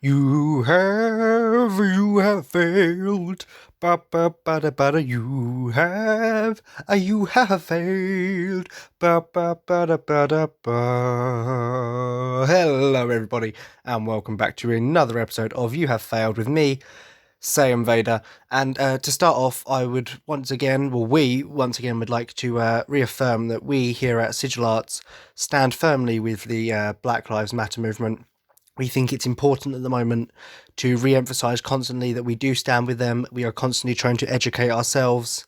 You have failed. Ba ba ba da ba da. You have failed. Ba ba ba da ba da ba. Hello, everybody, and welcome back to another episode of You Have Failed with me, SaiyanVader. And to start off, we once again would like to reaffirm that we here at Sigil Arts stand firmly with the Black Lives Matter movement. We think it's important at the moment to re-emphasize constantly that we do stand with them. We are constantly trying to educate ourselves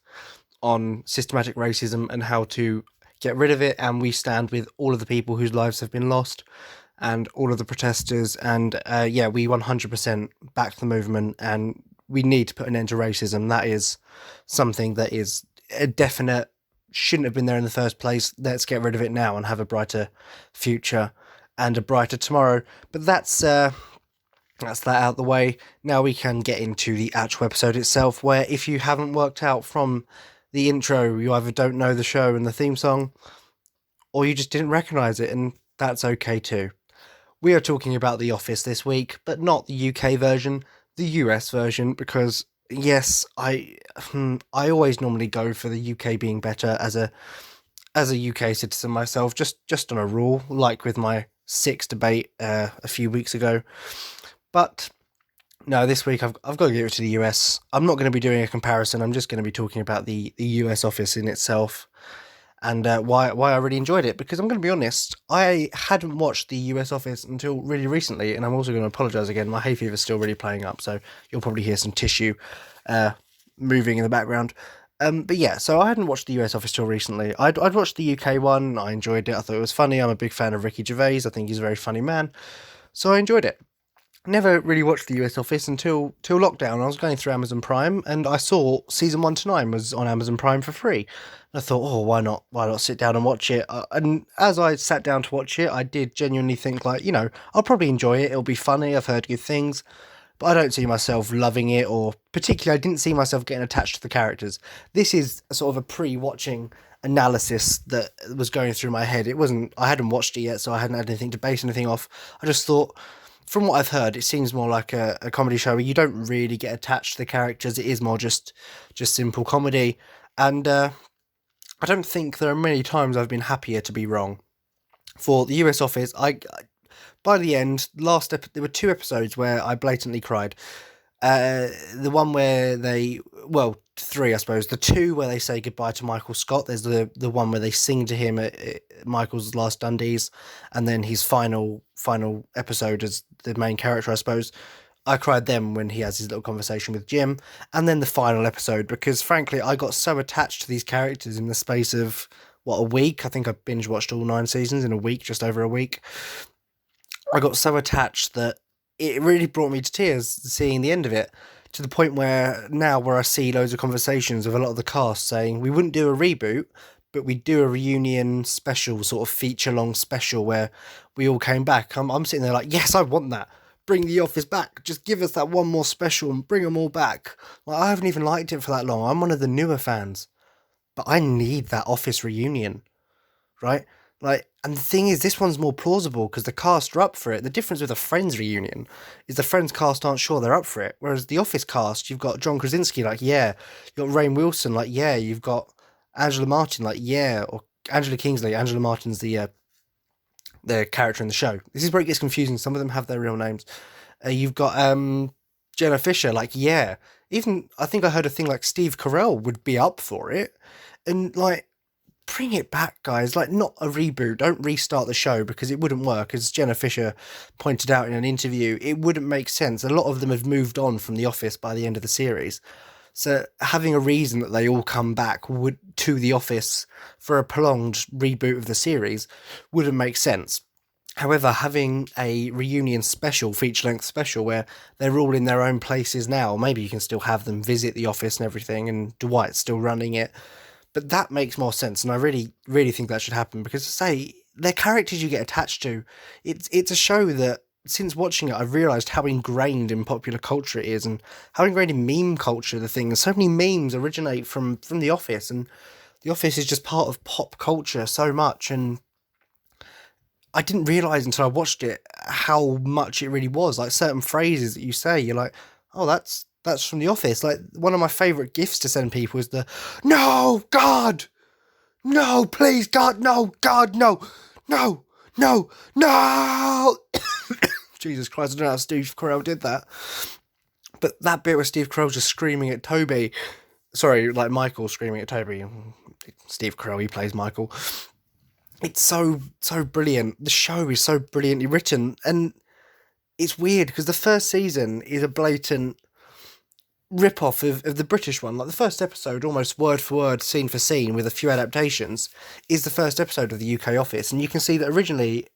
on systematic racism and how to get rid of it, and we stand with all of the people whose lives have been lost and all of the protesters. And we 100% back the movement, and we need to put an end to racism. That is something that is a definite shouldn't have been there in the first place. Let's get rid of it now and have a brighter future and a brighter tomorrow. But that's that out of the way. Now we can get into the actual episode itself, where if you haven't worked out from the intro, you either don't know the show and the theme song, or you just didn't recognise it, and that's okay too. We are talking about The Office this week, but not the UK version, the US version, because yes, I always normally go for the UK being better as a UK citizen myself, just on a rule, like with my Six debate a few weeks ago. But no, this week I've got to give it to the US. I'm not going to be doing a comparison. I'm just going to be talking about the US Office in itself, and why I really enjoyed it. Because I'm going to be honest, I hadn't watched the US Office until really recently, and I'm also going to apologise again. My hay fever is still really playing up, so you'll probably hear some tissue moving in the background. But yeah, so I hadn't watched the US Office till recently. I'd watched the UK one. I enjoyed it. I thought it was funny. I'm a big fan of Ricky Gervais. I think he's a very funny man, so I enjoyed it. Never really watched the US Office until lockdown. I was going through Amazon Prime and I saw season 1 to 9 was on Amazon Prime for free. And I thought, oh, why not? Why not sit down and watch it? And as I sat down to watch it, I did genuinely think, like, I'll probably enjoy it. It'll be funny. I've heard good things, but I don't see myself loving it, or particularly, I didn't see myself getting attached to the characters. This is a sort of a pre-watching analysis that was going through my head. It wasn't. I hadn't watched it yet, so I hadn't had anything to base anything off. I just thought, from what I've heard, it seems more like a comedy show where you don't really get attached to the characters. It is more just simple comedy, and I don't think there are many times I've been happier to be wrong. For the US Office, by the end, there were 2 episodes where I blatantly cried. The one where three, I suppose. The two where they say goodbye to Michael Scott. There's the one where they sing to him at Michael's last Dundies, and then his final episode as the main character, I suppose. I cried then when he has his little conversation with Jim, and then the final episode, because frankly I got so attached to these characters in the space of a week. I think I binge watched all 9 seasons in a week, just over a week. I got so attached that it really brought me to tears seeing the end of it, to the point where I see loads of conversations with a lot of the cast saying we wouldn't do a reboot, but we'd do a reunion special, sort of feature-long special where we all came back. I'm sitting there like, yes, I want that. Bring The Office back. Just give us that one more special and bring them all back. Like, I haven't even liked it for that long. I'm one of the newer fans, but I need that Office reunion, right? Like, and the thing is, this one's more plausible because the cast are up for it. The difference with a Friends reunion is the Friends cast aren't sure they're up for it. Whereas the Office cast, you've got John Krasinski, like, yeah. You've got Rainn Wilson, like, yeah. You've got Angela Martin, like, yeah. Or Angela Kingsley. Angela Martin's the character in the show. This is where it gets confusing. Some of them have their real names. You've got Jenna Fisher, like, yeah. Even, I think I heard a thing like Steve Carell would be up for it. And, like, bring it back, guys. Like, not a reboot. Don't restart the show, because it wouldn't work. As Jenna Fisher pointed out in an interview, it wouldn't make sense. A lot of them have moved on from The Office by the end of the series. So having a reason that they all come back to The Office for a prolonged reboot of the series wouldn't make sense. However, having a reunion special, feature-length special, where they're all in their own places now, maybe you can still have them visit the office and everything, and Dwight's still running it, but that makes more sense, and I really, really think that should happen, because, say, they're characters you get attached to. It's a show that, since watching it, I've realised how ingrained in popular culture it is, and how ingrained in meme culture the thing is. So many memes originate from The Office, and The Office is just part of pop culture so much, and I didn't realise until I watched it how much it really was. Like certain phrases that you say, you're like, oh, that's from The Office. Like one of my favourite gifts to send people is the "No, God, no, please, God, no, God, no, no, no, no." Jesus Christ, I don't know how Steve Carell did that. But that bit where Steve Carell just screaming at Toby, sorry, like Michael screaming at Toby, Steve Carell, he plays Michael. It's so brilliant. The show is so brilliantly written, and it's weird because the first season is a blatant rip-off of the British one. Like the first episode, almost word for word, scene for scene, with a few adaptations, is the first episode of the UK Office, and you can see that originally,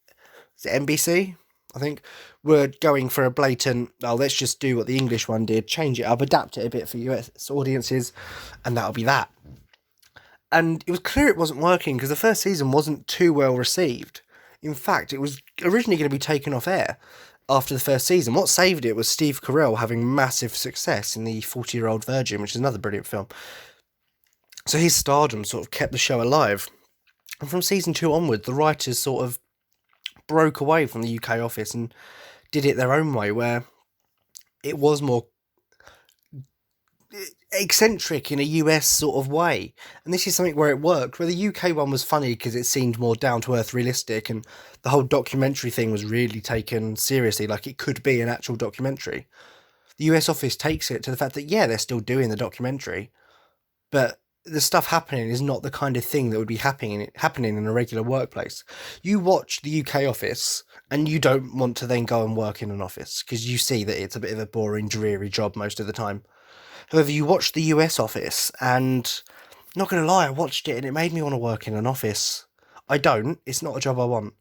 is it NBC? I think were going for a blatant, oh, let's just do what the English one did, change it up, adapt it a bit for US audiences, and that'll be that. And it was clear it wasn't working because the first season wasn't too well received. In fact, it was originally going to be taken off air after the first season. What saved it was Steve Carell having massive success in The 40-Year-Old Virgin, which is another brilliant film. So his stardom sort of kept the show alive. And from season 2 onward, the writers sort of broke away from the UK Office and did it their own way, where it was more eccentric in a US sort of way. And this is something where it worked, where the UK one was funny because it seemed more down-to-earth realistic, and the whole documentary thing was really taken seriously, like it could be an actual documentary. The US Office takes it to the fact that, yeah, they're still doing the documentary, but the stuff happening is not the kind of thing that would be happening in a regular workplace. You watch the UK Office and you don't want to then go and work in an office because you see that it's a bit of a boring, dreary job most of the time. However, you watch the US Office and, not going to lie, I watched it and it made me want to work in an office. I don't. It's not a job I want.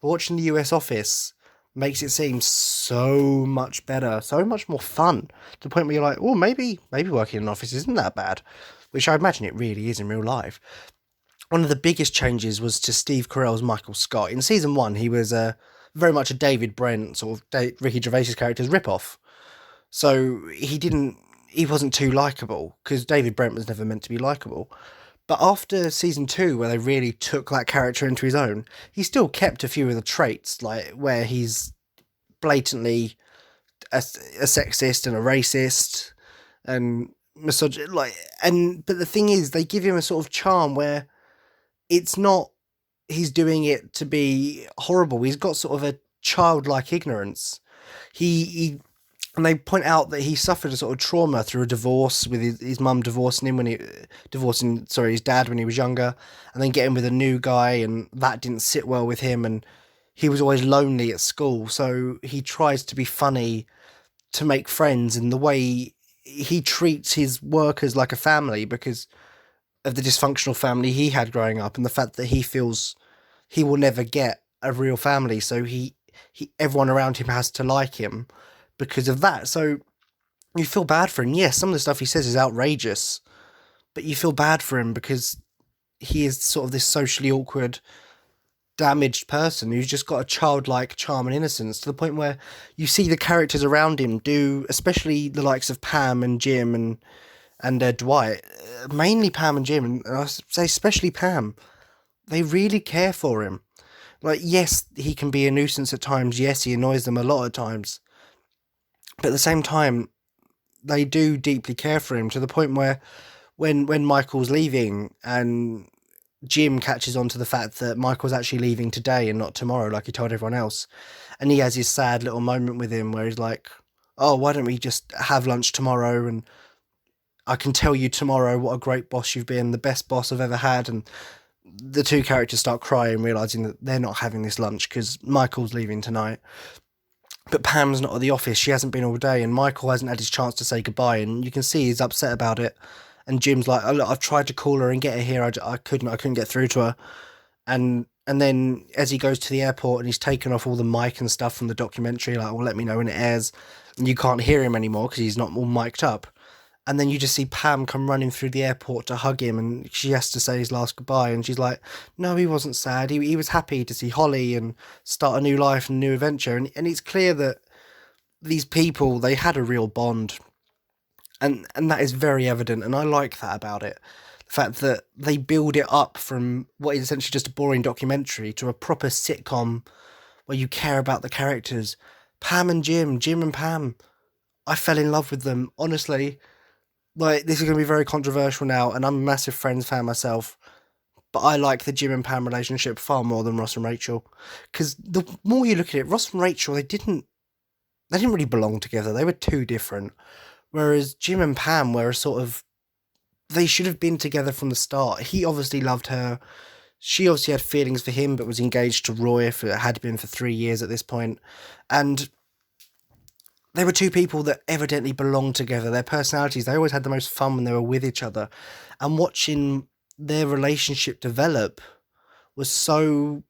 But watching the US Office makes it seem so much better, so much more fun, to the point where you're like, oh, maybe working in an office isn't that bad, which I imagine it really is in real life. One of the biggest changes was to Steve Carell's Michael Scott. In season 1, he was very much a David Brent, sort of Ricky Gervais's character's rip-off. So he wasn't too likeable, because David Brent was never meant to be likeable. But after season 2, where they really took that character into his own, he still kept a few of the traits, like where he's blatantly a sexist and a racist and misogynist. But the thing is, they give him a sort of charm where it's not he's doing it to be horrible. He's got sort of a childlike ignorance. And they point out that he suffered a sort of trauma through a divorce, with his mum divorcing him his dad when he was younger, and then getting with a new guy, and that didn't sit well with him, and he was always lonely at school, so he tries to be funny to make friends, and the way he treats his workers like a family because of the dysfunctional family he had growing up, and the fact that he feels he will never get a real family, so everyone around him has to like him because of that. So you feel bad for him. Yes, some of the stuff he says is outrageous, but you feel bad for him because he is sort of this socially awkward, damaged person who's just got a childlike charm and innocence, to the point where you see the characters around him do, especially the likes of Pam and Jim and Dwight, mainly Pam and Jim, and I say especially Pam, they really care for him. Like, yes, he can be a nuisance at times. Yes, he annoys them a lot of times. But at the same time, they do deeply care for him, to the point where when Michael's leaving and Jim catches on to the fact that Michael's actually leaving today and not tomorrow, like he told everyone else, and he has his sad little moment with him where he's like, oh, why don't we just have lunch tomorrow, and I can tell you tomorrow what a great boss you've been, the best boss I've ever had. And the two characters start crying, realising that they're not having this lunch because Michael's leaving tonight. But Pam's not at the office, she hasn't been all day, and Michael hasn't had his chance to say goodbye, and you can see he's upset about it. And Jim's like, oh, look, I've tried to call her and get her here, I couldn't get through to her. And then as he goes to the airport and he's taken off all the mic and stuff from the documentary, like, well, let me know when it airs, and you can't hear him anymore because he's not all mic'd up. And then you just see Pam come running through the airport to hug him, and she has to say his last goodbye, and she's like, no, he wasn't sad, he was happy to see Holly and start a new life and a new adventure. And it's clear that these people, they had a real bond, and that is very evident, and I like that about it. The fact that they build it up from what is essentially just a boring documentary to a proper sitcom where you care about the characters. Pam and Jim and Pam, I fell in love with them, honestly. Like, this is going to be very controversial now, and I'm a massive Friends fan myself, but I like the Jim and Pam relationship far more than Ross and Rachel. Because the more you look at it, Ross and Rachel, they didn't really belong together. They were too different. Whereas Jim and Pam were a sort of, they should have been together from the start. He obviously loved her. She obviously had feelings for him, but was engaged to Roy had been for 3 years at this point. And they were two people that evidently belonged together. Their personalities, they always had the most fun when they were with each other. And watching their relationship develop was so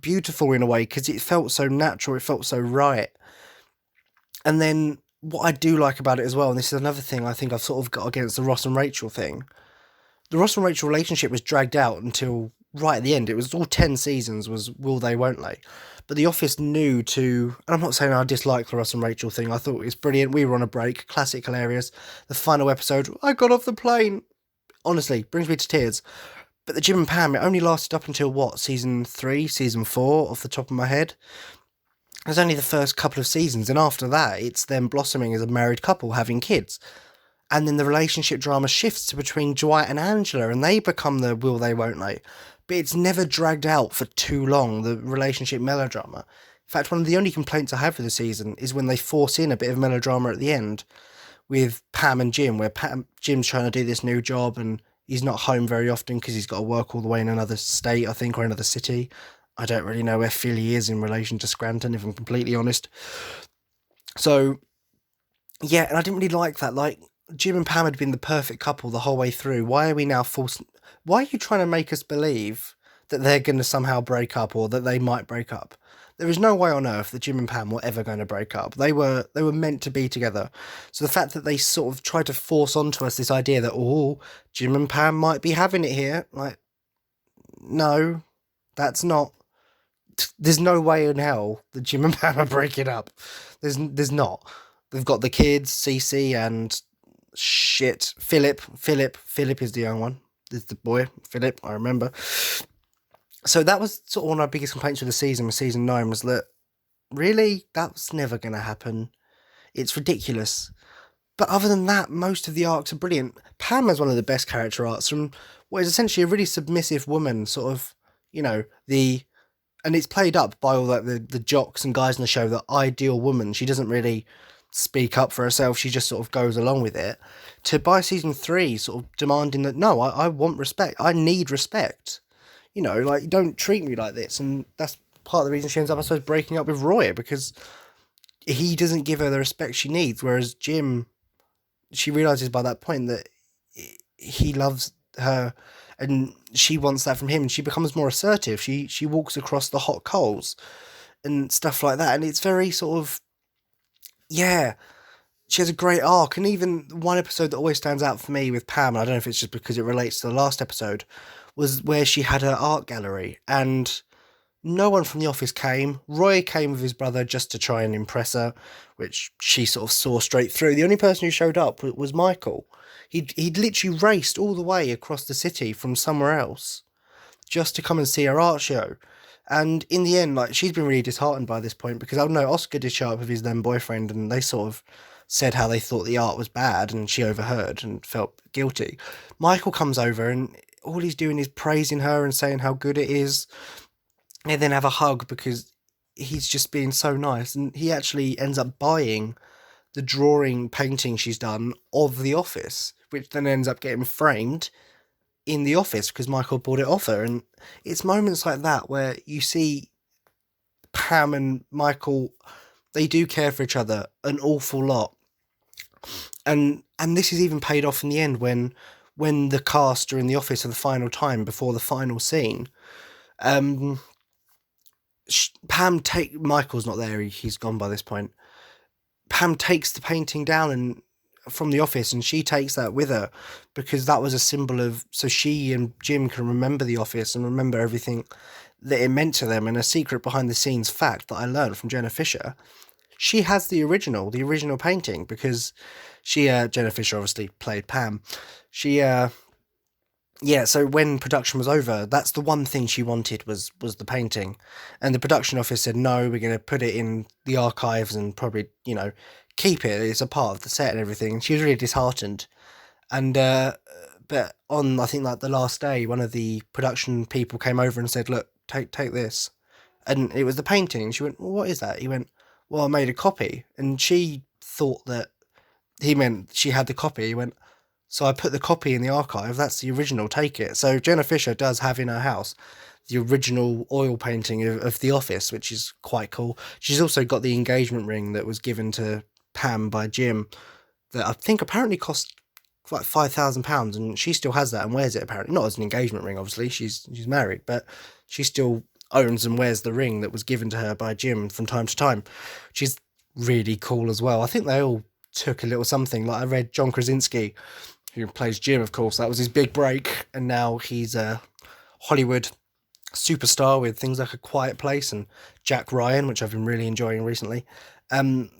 beautiful in a way, because it felt so natural, it felt so right. And then what I do like about it as well, and this is another thing I think I've sort of got against the Ross and Rachel thing, the Ross and Rachel relationship was dragged out until right at the end. It was all 10 seasons, was will they, won't they? But The Office knew to, and I'm not saying I dislike the Ross and Rachel thing, I thought it was brilliant. We were on a break, classic, hilarious. The final episode, I got off the plane. Honestly, brings me to tears. But the Jim and Pam, it only lasted up until what, season 3, season 4, off the top of my head. It was only the first couple of seasons, and after that, it's them blossoming as a married couple, having kids. And then the relationship drama shifts to between Dwight and Angela, and they become the will they, won't they. But it's never dragged out for too long, the relationship melodrama. In fact, one of the only complaints I have for the season is when they force in a bit of melodrama at the end with Pam and Jim, where Jim's trying to do this new job and he's not home very often because he's got to work all the way in another state, I think, or another city. I don't really know where Philly is in relation to Scranton, if I'm completely honest. So, yeah, and I didn't really like that. Like, Jim and Pam had been the perfect couple the whole way through. Why are we now forced? Why are you trying to make us believe that they're going to somehow break up, or that they might break up? There is no way on earth that Jim and Pam were ever going to break up. They were meant to be together. So the fact that they sort of tried to force onto us this idea that, oh, Jim and Pam might be having it here, like, no, that's not. There's no way in hell that Jim and Pam are breaking up. There's not. They've got the kids, Cece and shit, Philip. Philip is the young one. Is the boy, Philip, I remember. So that was sort of one of our biggest complaints with the season, with season 9, was that, really, that's never going to happen. It's ridiculous. But other than that, most of the arcs are brilliant. Pam has one of the best character arcs from what is essentially a really submissive woman, sort of, you know, and it's played up by all like the jocks and guys in the show, the ideal woman. She doesn't really speak up for herself, she just sort of goes along with it, to by season 3 sort of demanding that, no, I want respect, I need respect, you know, like, don't treat me like this. And that's part of the reason she ends up, I suppose, breaking up with Roy, because he doesn't give her the respect she needs. Whereas Jim, she realizes by that point that he loves her and she wants that from him, and she becomes more assertive. She walks across the hot coals and stuff like that, and it's very sort of, yeah, she has a great arc. And even one episode that always stands out for me with Pam, and I don't know if it's just because it relates to the last episode, was where she had her art gallery and no one from the office came. Roy came with his brother just to try and impress her, which she sort of saw straight through. The only person who showed up was Michael. He'd literally raced all the way across the city from somewhere else just to come and see her art show. And in the end, like, she's been really disheartened by this point, because I don't know, Oscar did show up with his then boyfriend, and they sort of said how they thought the art was bad, and she overheard and felt guilty. Michael comes over, and all he's doing is praising her and saying how good it is. They then have a hug because he's just being so nice, and he actually ends up buying the drawing painting she's done of the office, which then ends up getting framed in the office because Michael bought it off her. And it's moments like that where you see Pam and Michael, they do care for each other an awful lot. And this is even paid off in the end when the cast are in the office for the final time before the final scene. Michael's not there, he's gone by this point. Pam takes the painting down and from the office, and she takes that with her because that was a symbol of, so she and Jim can remember the office and remember everything that it meant to them. And a secret behind the scenes fact that I learned from Jenna Fisher, she has the original painting, because Jenna Fisher obviously played Pam. She yeah, so when production was over, that's the one thing she wanted was the painting, and the production office said no, we're going to put it in the archives and probably keep it. It's a part of the set and everything. She was really disheartened, and but on I think like the last day, one of the production people came over and said, "Look, take this," and it was the painting. She went, well, "What is that?" He went, "Well, I made a copy," and she thought that he meant she had the copy. He went, "So I put the copy in the archive. That's the original. Take it." So Jenna Fisher does have in her house the original oil painting of The Office, which is quite cool. She's also got the engagement ring that was given to Pam by Jim that I think apparently cost like £5,000, and she still has that and wears it. Apparently, not as an engagement ring. Obviously, she's married, but she still owns and wears the ring that was given to her by Jim from time to time. She's really cool as well. I think they all took a little something. Like I read John Krasinski, who plays Jim, of course, that was his big break, and now he's a Hollywood superstar with things like A Quiet Place and Jack Ryan, which I've been really enjoying recently.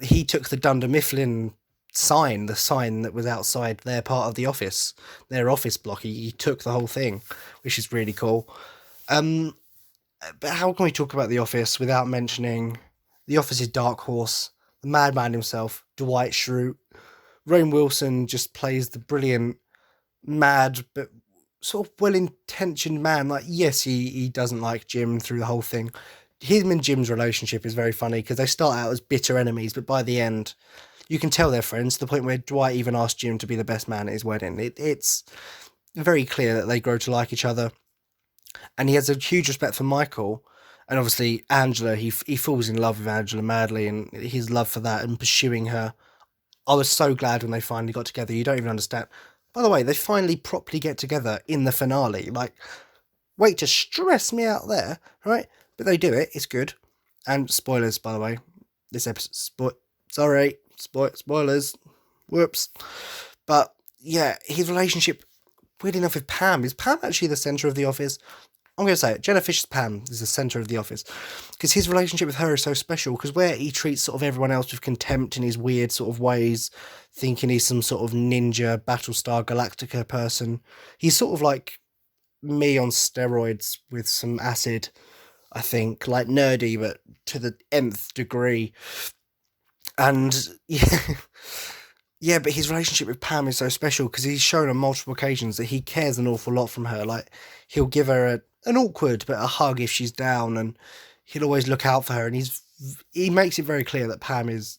He took the Dunder Mifflin sign, the sign that was outside their part of the office, their office block. He took the whole thing, which is really cool. Um, but how can we talk about The Office without mentioning The Office's dark horse, the madman himself, Dwight Schrute? Rainn Wilson just plays the brilliant, mad, but sort of well-intentioned man. Like, yes, he doesn't like Jim through the whole thing. Him and Jim's relationship is very funny because they start out as bitter enemies, but by the end, you can tell they're friends to the point where Dwight even asked Jim to be the best man at his wedding. It's very clear that they grow to like each other, and he has a huge respect for Michael. And obviously, Angela, he falls in love with Angela madly, and his love for that and pursuing her. I was so glad when they finally got together. You don't even understand. By the way, they finally properly get together in the finale. Like, wait to stress me out there, right? But they do it. It's good. And spoilers, by the way. This episode, spoilers. Whoops. But yeah, his relationship, weird enough, with Pam. Is Pam actually the centre of The Office? I'm going to say it. Jenna Fisher's Pam is the centre of The Office. Because his relationship with her is so special. Because where he treats sort of everyone else with contempt in his weird sort of ways, thinking he's some sort of ninja, Battlestar Galactica person. He's sort of like me on steroids with some acid, I think. Like nerdy, but to the nth degree. And yeah, yeah, but his relationship with Pam is so special because he's shown on multiple occasions that he cares an awful lot from her. Like, he'll give her an awkward but a hug if she's down, and he'll always look out for her. And he makes it very clear that Pam is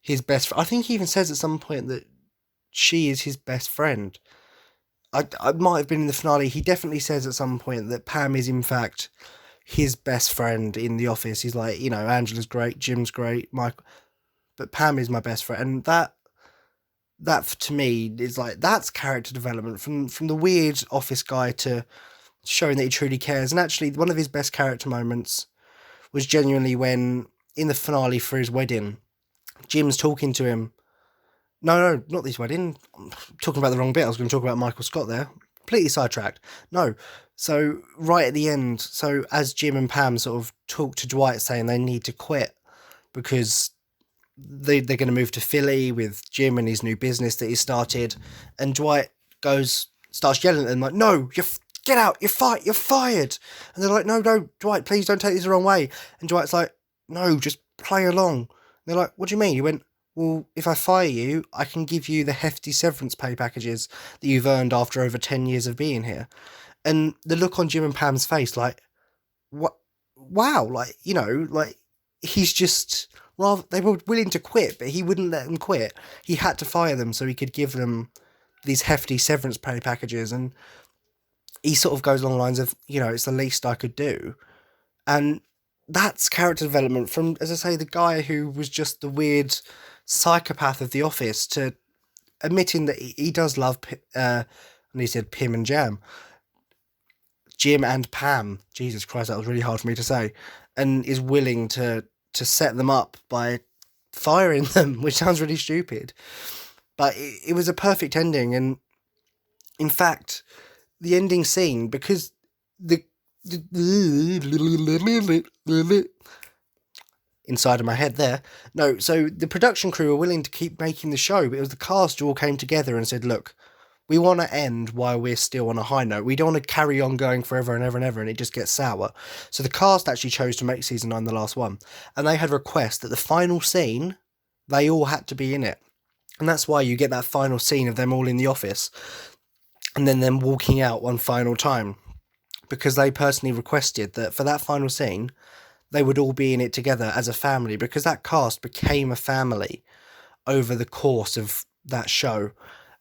his best friend. I think he even says at some point that she is his best friend. I might have been in the finale. He definitely says at some point that Pam is in fact his best friend in the office. He's like, Angela's great, Jim's great, Michael, but Pam is my best friend, and that to me is like, that's character development from the weird office guy to showing that he truly cares. And actually, one of his best character moments was genuinely when in the finale for his wedding, Jim's talking to him. No, not this wedding. I'm talking about the wrong bit. I was going to talk about Michael Scott there. Completely sidetracked. No. So right at the end, so as Jim and Pam sort of talk to Dwight saying they need to quit because they're going to move to Philly with Jim and his new business that he started, and Dwight starts yelling at them like, "No, get out! You're fired!" And they're like, "No, Dwight, please don't take this the wrong way." And Dwight's like, "No, just play along." And they're like, "What do you mean?" He went, "Well, if I fire you, I can give you the hefty severance pay packages that you've earned after over 10 years of being here." And the look on Jim and Pam's face, like, what? Wow, like he's just rather, they were willing to quit, but he wouldn't let them quit. He had to fire them so he could give them these hefty severance pay packages, and he sort of goes along the lines of, it's the least I could do. And that's character development from, as I say, the guy who was just the weird psychopath of The Office to admitting that he does love, and he said Pim and Jam, Jim and Pam. Jesus Christ, that was really hard for me to say. And is willing to set them up by firing them, which sounds really stupid. But it was a perfect ending. And in fact, the ending scene, because inside of my head there. No, so the production crew were willing to keep making the show, but it was the cast who all came together and said, "Look, We want to end while we're still on a high note. We don't want to carry on going forever and ever and ever and it just gets sour. So the cast actually chose to make season 9 the last one. And they had request that the final scene, they all had to be in it. And that's why you get that final scene of them all in the office and then them walking out one final time. Because they personally requested that for that final scene, they would all be in it together as a family. Because that cast became a family over the course of that show.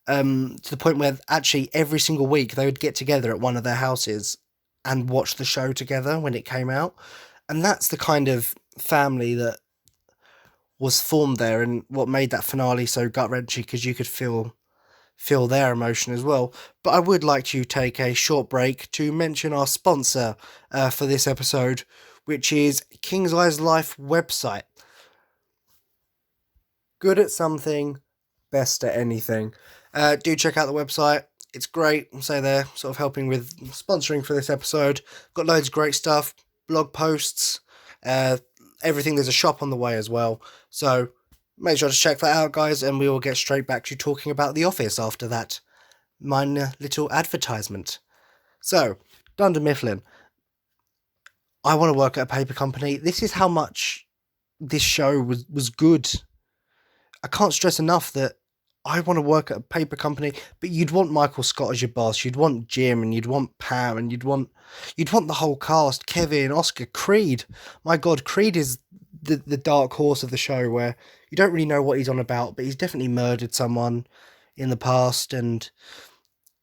To the point where actually every single week they would get together at one of their houses and watch the show together when it came out. And that's the kind of family that was formed there and what made that finale so gut-wrenching, because you could feel their emotion as well. But I would like to take a short break to mention our sponsor for this episode, which is King's Eyes Life website. Good at something, best at anything. Do check out the website. It's great. So they're sort of helping with sponsoring for this episode. Got loads of great stuff, blog posts, everything. There's a shop on the way as well. So make sure to check that out, guys, and we will get straight back to talking about The Office after that minor little advertisement. So, Dunder Mifflin. I want to work at a paper company. This is how much this show was good. I can't stress enough that I want to work at a paper company, but you'd want Michael Scott as your boss, you'd want Jim, and you'd want Pam, and you'd want the whole cast, Kevin, Oscar, Creed. My God, Creed is the dark horse of the show, where you don't really know what he's on about, but he's definitely murdered someone in the past and,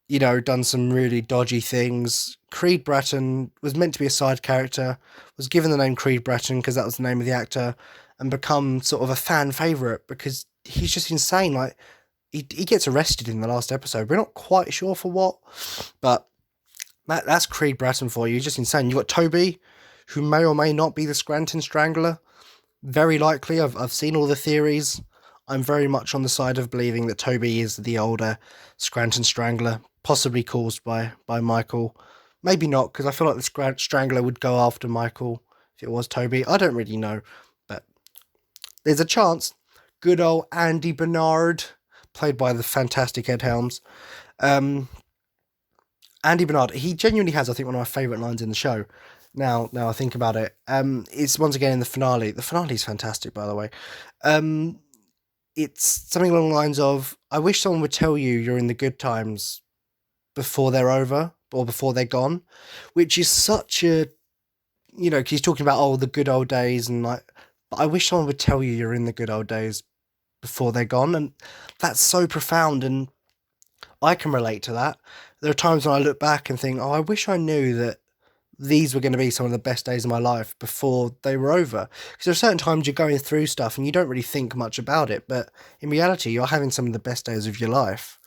you know, done some really dodgy things. Creed Bratton was meant to be a side character, was given the name Creed Bratton because that was the name of the actor, and become sort of a fan favourite because he's just insane. Like, he gets arrested in the last episode. We're not quite sure for what, but that's Creed Bratton for you. He's just insane. You've got Toby, who may or may not be the Scranton Strangler. Very likely. I've seen all the theories. I'm very much on the side of believing that Toby is the older Scranton Strangler, possibly caused by Michael. Maybe not, because I feel like the Strangler would go after Michael if it was Toby. I don't really know, but there's a chance. Good old Andy Bernard, played by the fantastic Ed Helms. Andy Bernard, he genuinely has, I think, one of my favourite lines in the show. Now I think about it. It's once again in the finale. The finale is fantastic, by the way. It's something along the lines of, I wish someone would tell you you're in the good times before they're over or before they're gone, which is such a, you know, 'cause he's talking about, the good old days and like, but I wish someone would tell you you're in the good old days before they're gone. And that's so profound, and I can relate to that. There are times when I look back and think, I wish I knew that these were going to be some of the best days of my life before they were over. Because there are certain times you're going through stuff and you don't really think much about it, but in reality you're having some of the best days of your life.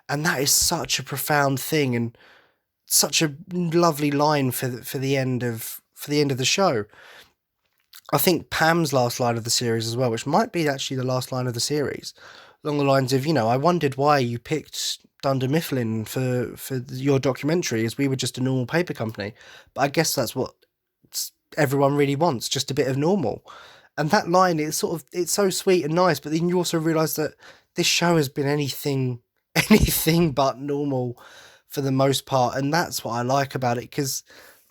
And that is such a profound thing and such a lovely line for the end of the show. I think Pam's last line of the series as well, which might be actually the last line of the series, along the lines of, I wondered why you picked Dunder Mifflin for your documentary, as we were just a normal paper company. But I guess that's what everyone really wants, just a bit of normal. And that line, it's so sweet and nice, but then you also realise that this show has been anything but normal for the most part, and that's what I like about it, because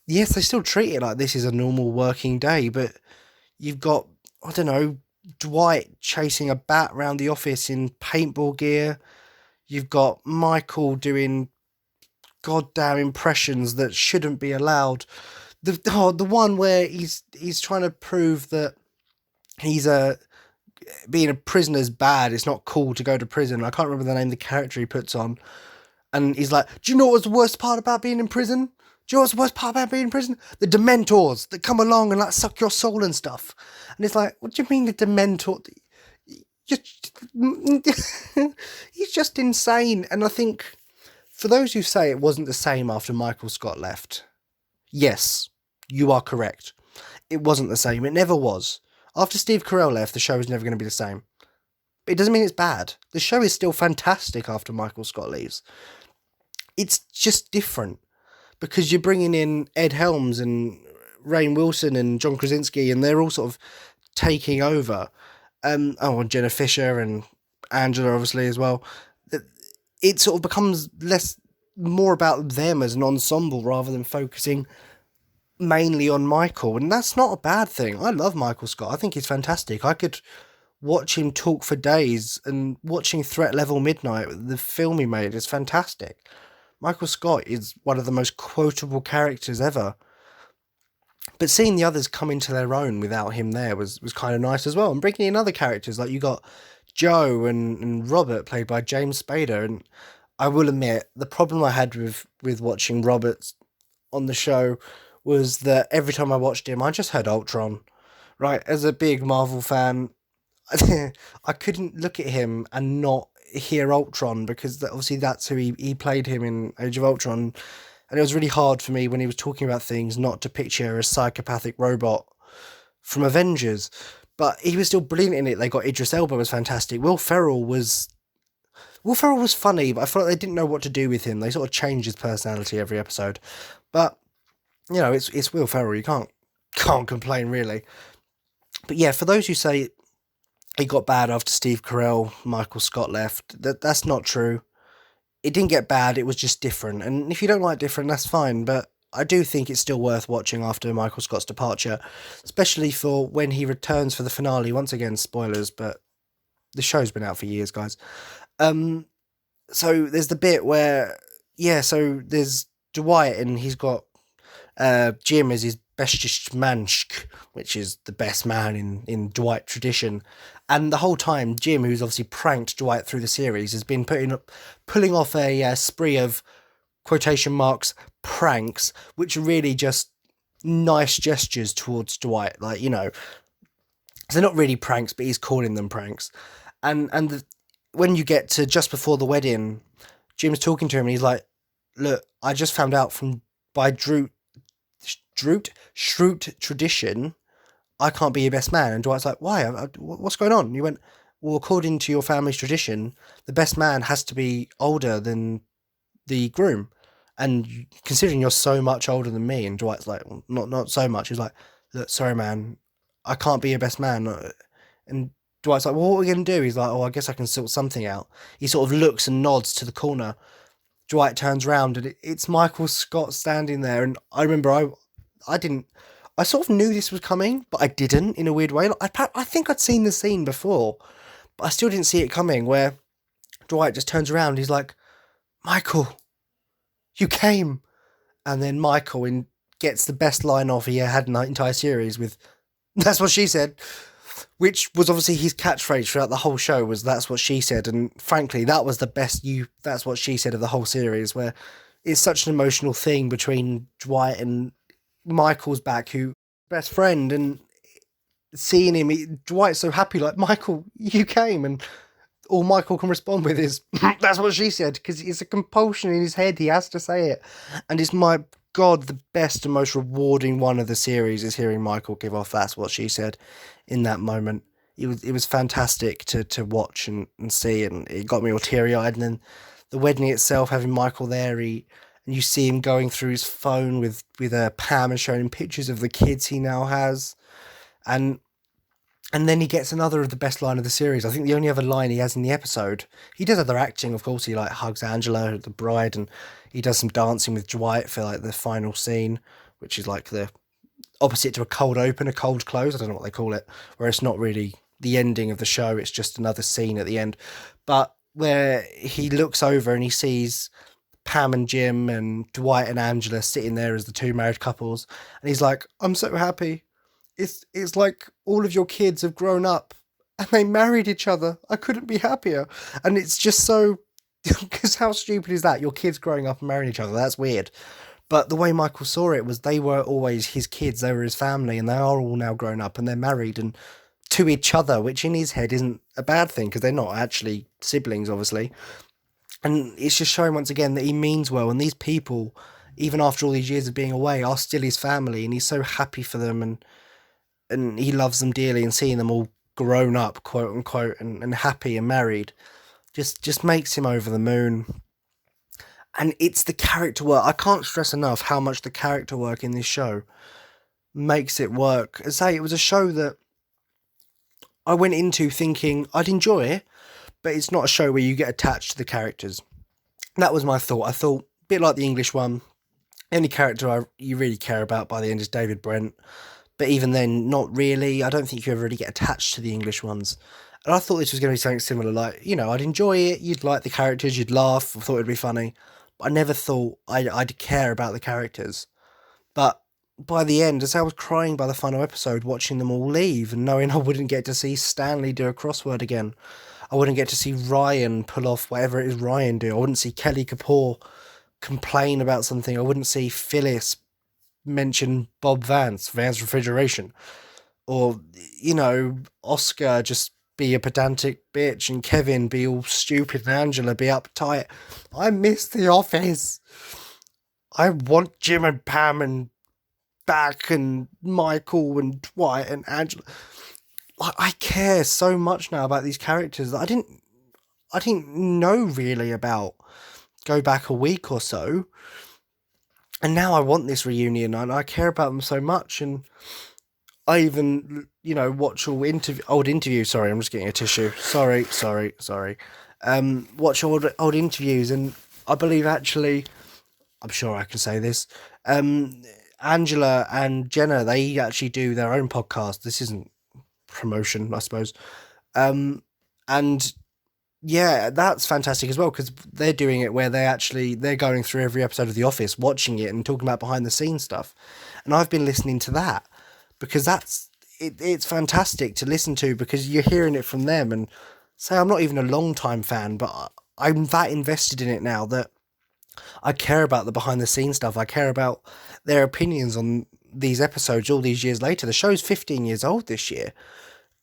yes, they still treat it like this is a normal working day, but you've got, I don't know, Dwight chasing a bat around the office in paintball gear. You've got Michael doing goddamn impressions that shouldn't be allowed. The one where he's trying to prove that he's being a prisoner is bad. It's not cool to go to prison. I can't remember the name of the character he puts on. And he's like, do you know what's the worst part about being in prison? Do you know what's the worst part about being in prison? The Dementors that come along and like suck your soul and stuff. And it's like, what do you mean the Dementor? He's just insane. And I think for those who say it wasn't the same after Michael Scott left, yes, you are correct. It wasn't the same. It never was. After Steve Carell left, the show was never going to be the same. But it doesn't mean it's bad. The show is still fantastic after Michael Scott leaves. It's just different because you're bringing in Ed Helms and Rainn Wilson and John Krasinski, and they're all sort of taking over. And Jenna Fisher and Angela, obviously, as well. it sort of becomes more about them as an ensemble rather than focusing mainly on Michael, and that's not a bad thing. I love Michael Scott. I think he's fantastic. I could watch him talk for days, and watching Threat Level Midnight, the film he made, is fantastic. Michael Scott is one of the most quotable characters ever. But seeing the others come into their own without him there was kind of nice as well. And bringing in other characters, like you got Joe and Robert, played by James Spader. And I will admit, the problem I had with watching Robert on the show was that every time I watched him, I just heard Ultron. Right, as a big Marvel fan, I couldn't look at him and not hear Ultron, because obviously that's who he played him in Age of Ultron. And it was really hard for me when he was talking about things not to picture a psychopathic robot from Avengers. But he was still brilliant in it. They got Idris Elba was fantastic. Will Ferrell was funny, but I felt like they didn't know what to do with him. They sort of changed his personality every episode. But it's Will Ferrell. You can't complain really. But yeah, for those who say it got bad after Steve Carell, Michael Scott left, that's not true. It didn't get bad, it was just different. And if you don't like different, that's fine. But I do think it's still worth watching after Michael Scott's departure, especially for when he returns for the finale. Once again, spoilers, but the show's been out for years, guys. So there's the bit where, so there's Dwight, and he's got Jim as his bestest mansk, which is the best man in Dwight tradition. And the whole time, Jim, who's obviously pranked Dwight through the series, has been pulling off a spree of quotation marks pranks, which are really just nice gestures towards Dwight. Like, they're not really pranks, but he's calling them pranks. And when you get to just before the wedding, Jim's talking to him, and he's like, "Look, I just found out by Shroot tradition, I can't be your best man." And Dwight's like, "Why? What's going on?" And he went, "Well, according to your family's tradition, the best man has to be older than the groom. And considering you're so much older than me," and Dwight's like, well, not so much. He's like, "Look, sorry, man, I can't be your best man." And Dwight's like, "Well, what are we going to do?" He's like, "Oh, I guess I can sort something out." He sort of looks and nods to the corner. Dwight turns around, and it's Michael Scott standing there. And I remember I sort of knew this was coming, but I didn't, in a weird way. I think I'd seen the scene before, but I still didn't see it coming, where Dwight just turns around, he's like, "Michael, you came." And then Michael gets the best line off he had in the entire series with, "That's what she said," which was obviously his catchphrase throughout the whole show, was "That's what she said." And frankly, that was the best "That's what she said" of the whole series, where it's such an emotional thing between Dwight and Michael's back, who best friend, and seeing him, Dwight's so happy, like, "Michael, you came," and all Michael can respond with is, "That's what she said," because it's a compulsion in his head, he has to say it. And it's, my God, the best and most rewarding one of the series is hearing Michael give off "That's what she said" in that moment. It was fantastic to watch and see, and it got me all teary-eyed. And then the wedding itself, having Michael there, and you see him going through his phone with Pam and showing him pictures of the kids he now has. And then he gets another of the best line of the series. I think the only other line he has in the episode, he does other acting, of course. He hugs Angela, the bride, and he does some dancing with Dwight for the final scene, which is like the opposite to a cold open, a cold close. I don't know what they call it, where it's not really the ending of the show. It's just another scene at the end. But where he looks over and he sees Pam and Jim and Dwight and Angela sitting there as the two married couples, and he's like, "I'm so happy. It's like all of your kids have grown up and they married each other. I couldn't be happier." And it's just so, because how stupid is that? Your kids growing up and marrying each other, that's weird. But the way Michael saw it was, they were always his kids, they were his family, and they are all now grown up and they're married and to each other, which in his head isn't a bad thing, because they're not actually siblings, obviously. And it's just showing once again that he means well, and these people, even after all these years of being away, are still his family, and he's so happy for them, and he loves them dearly, and seeing them all grown up, quote unquote, and happy and married just makes him over the moon. And it's the character work. I can't stress enough how much the character work in this show makes it work. As I say, it was a show that I went into thinking I'd enjoy it, but it's not a show where you get attached to the characters. That was my thought. I thought, a bit like the English one, the only character you really care about by the end is David Brent. But even then, not really. I don't think you ever really get attached to the English ones. And I thought this was going to be something similar. Like, I'd enjoy it. You'd like the characters. You'd laugh. I thought it'd be funny. But I never thought I'd care about the characters. But by the end, as I was crying by the final episode, watching them all leave and knowing I wouldn't get to see Stanley do a crossword again, I wouldn't get to see Ryan pull off whatever it is Ryan do. I wouldn't see Kelly Kapoor complain about something. I wouldn't see Phyllis mention Bob Vance Refrigeration, or Oscar just be a pedantic bitch and Kevin be all stupid and Angela be uptight. I miss The Office. I want Jim and Pam and back and Michael and Dwight and Angela. I care so much now about these characters that I didn't know really about. Go back a week or so, and now I want this reunion and I care about them so much. And I even watch all old interviews. Sorry, I'm just getting a tissue. Sorry. Watch old interviews, and I believe actually, I'm sure I can say this. Angela and Jenna, they actually do their own podcast. This isn't promotion, I suppose. And yeah, that's fantastic as well, because they're doing it where they're going through every episode of The Office, watching it and talking about behind the scenes stuff. And I've been listening to that because it's fantastic to listen to, because you're hearing it from them. And say I'm not even a long time fan, but I'm that invested in it now that I care about the behind the scenes stuff. I care about their opinions on these episodes all these years later. The show's 15 years old this year.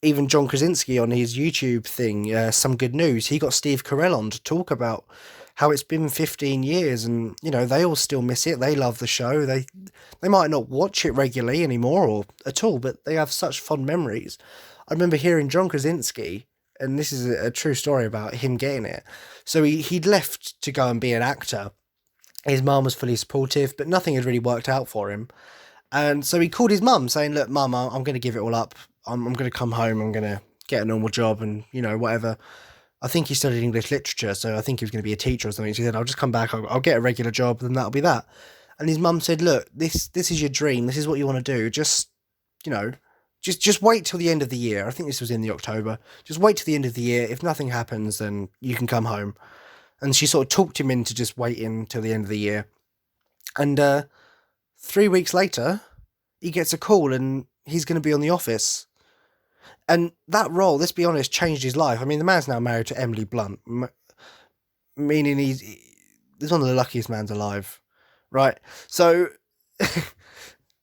Even John Krasinski on his YouTube thing, Some Good News, he got Steve Carell on to talk about how it's been 15 years and, they all still miss it. They love the show. They might not watch it regularly anymore or at all, but they have such fond memories. I remember hearing John Krasinski, and this is a true story about him getting it. So he'd left to go and be an actor. His mum was fully supportive, but nothing had really worked out for him. And so he called his mum saying, look, mum, I'm going to give it all up. I'm going to come home. I'm going to get a normal job and, whatever. I think he studied English literature, so I think he was going to be a teacher or something. So he said, I'll just come back. I'll get a regular job, and that'll be that. And his mum said, look, this is your dream. This is what you want to do. Just wait till the end of the year. I think this was in the October. Just wait till the end of the year. If nothing happens, then you can come home. And she sort of talked him into just waiting till the end of the year. And 3 weeks later, he gets a call and he's going to be on The Office. And that role, let's be honest, changed his life. I mean, the man's now married to Emily Blunt, meaning he's one of the luckiest mans alive, right? So,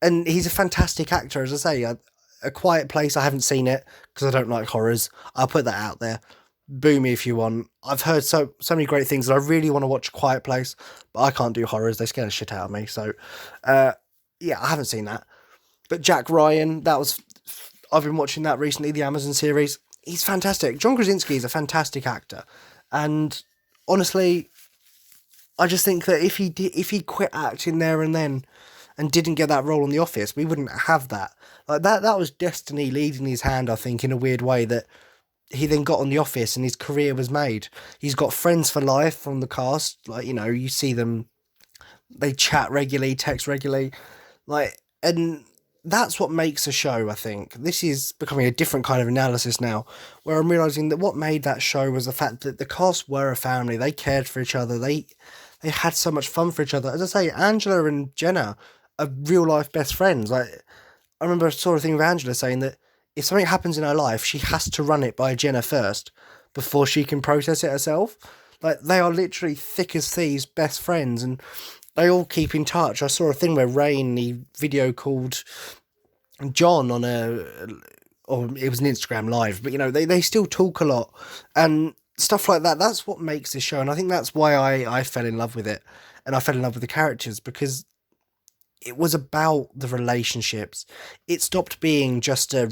and he's a fantastic actor, as I say. A Quiet Place, I haven't seen it because I don't like horrors. I'll put that out there. Boo me if you want. I've heard so many great things that I really want to watch Quiet Place, but I can't do horrors. They scare the shit out of me. So, yeah, I haven't seen that. But Jack Ryan, I've been watching that recently, the Amazon series. He's fantastic. John Krasinski is a fantastic actor. And honestly, I just think that if he quit acting there and then and didn't get that role on The Office, we wouldn't have that. Like that was destiny leading his hand, I think, in a weird way, that he then got on The Office and his career was made. He's got friends for life from the cast. Like, you see them, they chat regularly, text regularly. And that's what makes a show, I think. This is becoming a different kind of analysis now, where I'm realising that what made that show was the fact that the cast were a family. They cared for each other. They had so much fun for each other. As I say, Angela and Jenna are real life best friends. Like, I remember I saw a thing with Angela saying that if something happens in her life, she has to run it by Jenna first before she can process it herself. Like, they are literally thick as thieves, best friends, and they all keep in touch. I saw a thing where Rain, he video called John on or it was an Instagram live, but they still talk a lot and stuff like that. That's what makes this show, and I think that's why I fell in love with it, and I fell in love with the characters, because it was about the relationships. It stopped being just a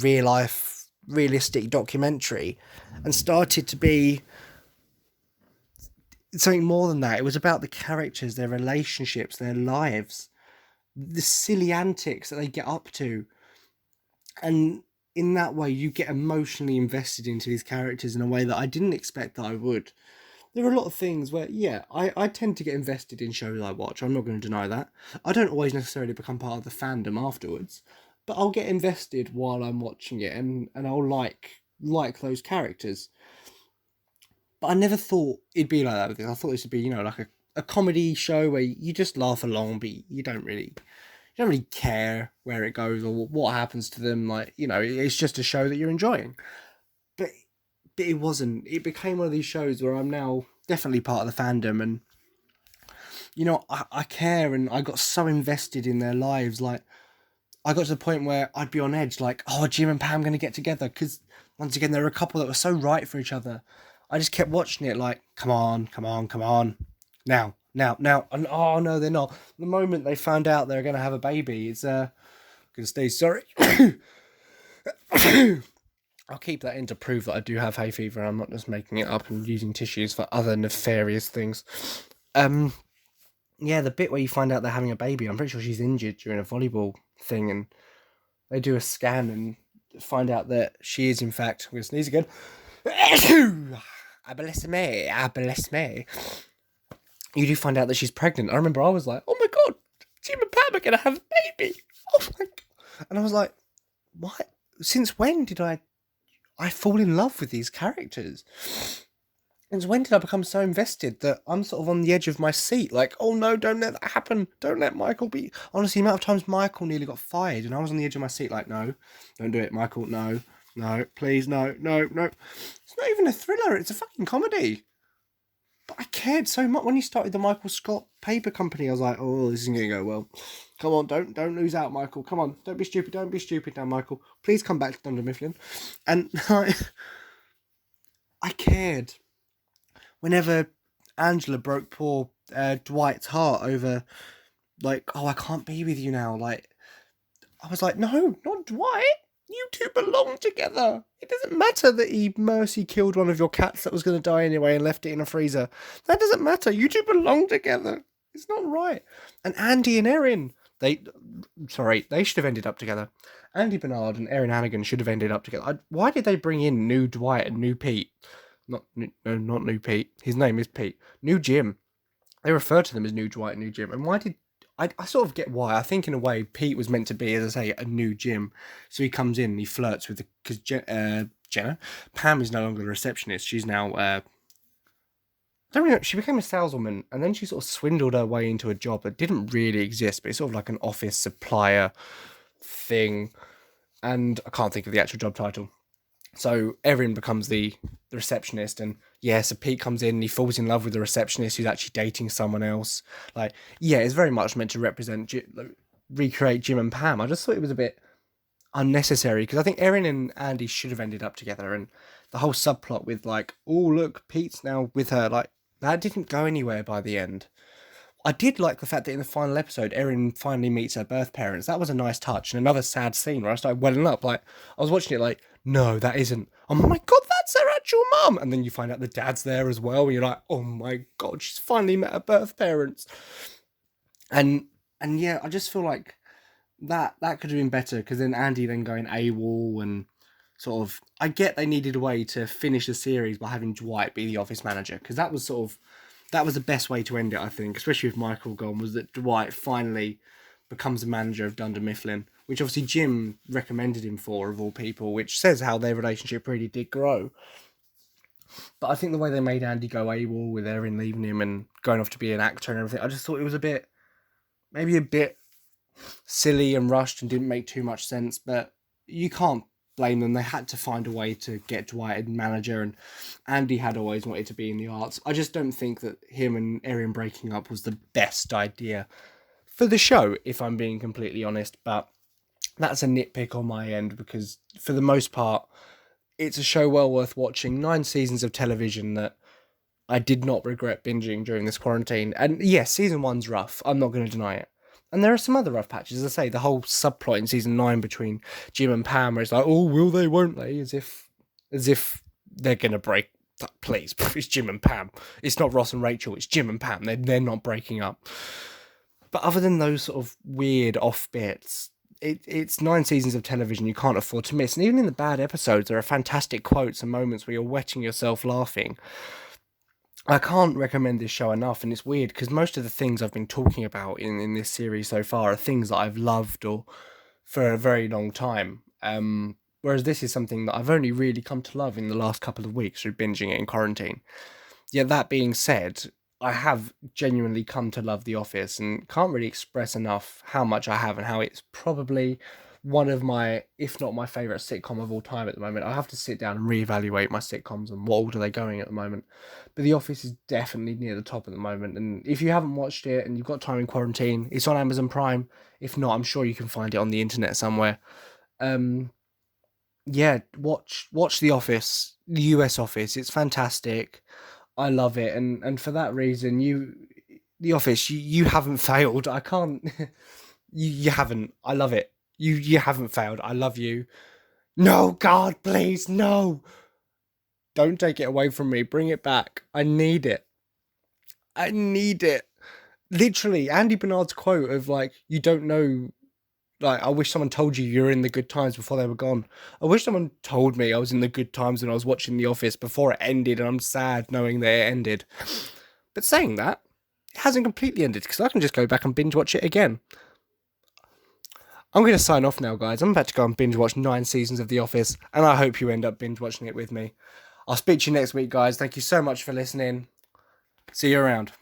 realistic documentary and started to be something more than that. It was about the characters, their relationships, their lives, the silly antics that they get up to. And in that way, you get emotionally invested into these characters in a way that I didn't expect that I would. there are a lot of things where, yeah, I tend to get invested in shows I watch. I'm not going to deny that. I don't always necessarily become part of the fandom afterwards, but I'll get invested while I'm watching it, and I'll like those characters. But I never thought it'd be like that with this. I thought this would be, like a comedy show where you just laugh along, but you don't really care where it goes or what happens to them. Like, it's just a show that you're enjoying. But it wasn't. It became one of these shows where I'm now definitely part of the fandom, and I care, and I got so invested in their lives. Like, I got to the point where I'd be on edge, like, oh, Jim and Pam going to get together, because once again, they're a couple that were so right for each other. I just kept watching it, like, come on, now, and oh no, they're not. The moment they found out they're going to have a baby, it's going to stay. Sorry. I'll keep that in to prove that I do have hay fever. I'm not just making it up and using tissues for other nefarious things. Yeah, the bit where you find out they're having a baby, I'm pretty sure she's injured during a volleyball thing, and they do a scan and find out that she is, in fact, I'm going to sneeze again. Bless me. You do find out that she's pregnant. I remember I was like, oh my God, Jim and Pam are going to have a baby. Oh my God. And I was like, what? Since when did I fall in love with these characters? Since when did I become so invested that I'm sort of on the edge of my seat? Like, oh no, don't let that happen. Don't let Michael be... Honestly, the amount of times Michael nearly got fired and I was on the edge of my seat like, no, don't do it, Michael, no, please, no. It's not even a thriller, it's a fucking comedy. But I cared so much. When he started the Michael Scott Paper Company, I was like, oh, this isn't going to go well. Come on, don't lose out, Michael. Come on, don't be stupid now, Michael. Please come back to Dunder Mifflin. And I cared. Whenever Angela broke poor Dwight's heart over, like, oh, I can't be with you now. Like, I was like, no, not Dwight. You two belong together. It doesn't matter that he mercy killed one of your cats that was going to die anyway and left it in a freezer. That doesn't matter. You two belong together. It's not right. And Andy and Erin, they should have ended up together. Andy Bernard and Erin Hannigan should have ended up together. Why did they bring in new Dwight and new Pete? Not new Pete. His name is Pete. New Jim. They refer to them as new Dwight and new Jim. And why did... I sort of get why. I think in a way Pete was meant to be, as I say, a new Jim. So he comes in and he flirts with because Jenna, Pam is no longer the receptionist. She's now I don't really know. She became a saleswoman and then she sort of swindled her way into a job that didn't really exist, but it's sort of like an office supplier thing. And I can't think of the actual job title. So Erin becomes the receptionist, and so Pete comes in and he falls in love with the receptionist who's actually dating someone else. Like, it's very much meant to recreate Jim and Pam. I just thought it was a bit unnecessary because I think Erin and Andy should have ended up together, and the whole subplot with like, oh look, Pete's now with her, like that didn't go anywhere by the end. I did like the fact that in the final episode, Erin finally meets her birth parents. That was a nice touch, and another sad scene where I started welling up. Like, I was watching it like, no, that isn't. Oh my God, that's her actual mum. And then you find out the dad's there as well, and you're like, oh my God, she's finally met her birth parents. And yeah, I just feel like that could have been better, because then Andy then going AWOL and sort of... I get they needed a way to finish the series by having Dwight be the office manager, because that was the best way to end it, I think, especially with Michael gone, was that Dwight finally becomes a manager of Dunder Mifflin, which obviously Jim recommended him for, of all people, which says how their relationship really did grow. But I think the way they made Andy go AWOL with Erin leaving him and going off to be an actor and everything, I just thought it was maybe a bit silly and rushed and didn't make too much sense, but you can't blame them. They had to find a way to get Dwight a manager, and Andy had always wanted to be in the arts. I just don't think that him and Erin breaking up was the best idea for the show, if I'm being completely honest, but that's a nitpick on my end, because for the most part, it's a show well worth watching. 9 seasons of television that I did not regret binging during this quarantine. And yes, season 1's rough. I'm not going to deny it. And there are some other rough patches. As I say, the whole subplot in season 9 between Jim and Pam, where it's like, oh, will they, won't they? As if they're going to break. Please, it's Jim and Pam. It's not Ross and Rachel, it's Jim and Pam. They're not breaking up. But other than those sort of weird off bits, it's 9 seasons of television you can't afford to miss. And even in the bad episodes, there are fantastic quotes and moments where you're wetting yourself laughing. I can't recommend this show enough, and it's weird because most of the things I've been talking about in this series so far are things that I've loved or for a very long time. Whereas this is something that I've only really come to love in the last couple of weeks through binging it in quarantine. Yet that being said, I have genuinely come to love The Office and can't really express enough how much I have and how it's probably one of my, if not my favourite sitcom of all time at the moment. I have to sit down and reevaluate my sitcoms and what order they're going at the moment. But The Office is definitely near the top at the moment. And if you haven't watched it and you've got time in quarantine, it's on Amazon Prime. If not, I'm sure you can find it on the internet somewhere. Um, yeah, watch The Office, the US Office. It's fantastic. I love it, and for that reason, The Office, you haven't failed. I can't. You haven't. I love it. You haven't failed. I love you. No, God, please, no! Don't take it away from me. Bring it back. I need it. I need it. Literally, Andy Bernard's quote of like, "You don't know." Like, I wish someone told you you're in the good times before they were gone. I wish someone told me I was in the good times when I was watching The Office before it ended, and I'm sad knowing that it ended. But saying that, it hasn't completely ended because I can just go back and binge watch it again. I'm going to sign off now, guys. I'm about to go and binge watch 9 seasons of The Office, and I hope you end up binge watching it with me. I'll speak to you next week, guys. Thank you so much for listening. See you around.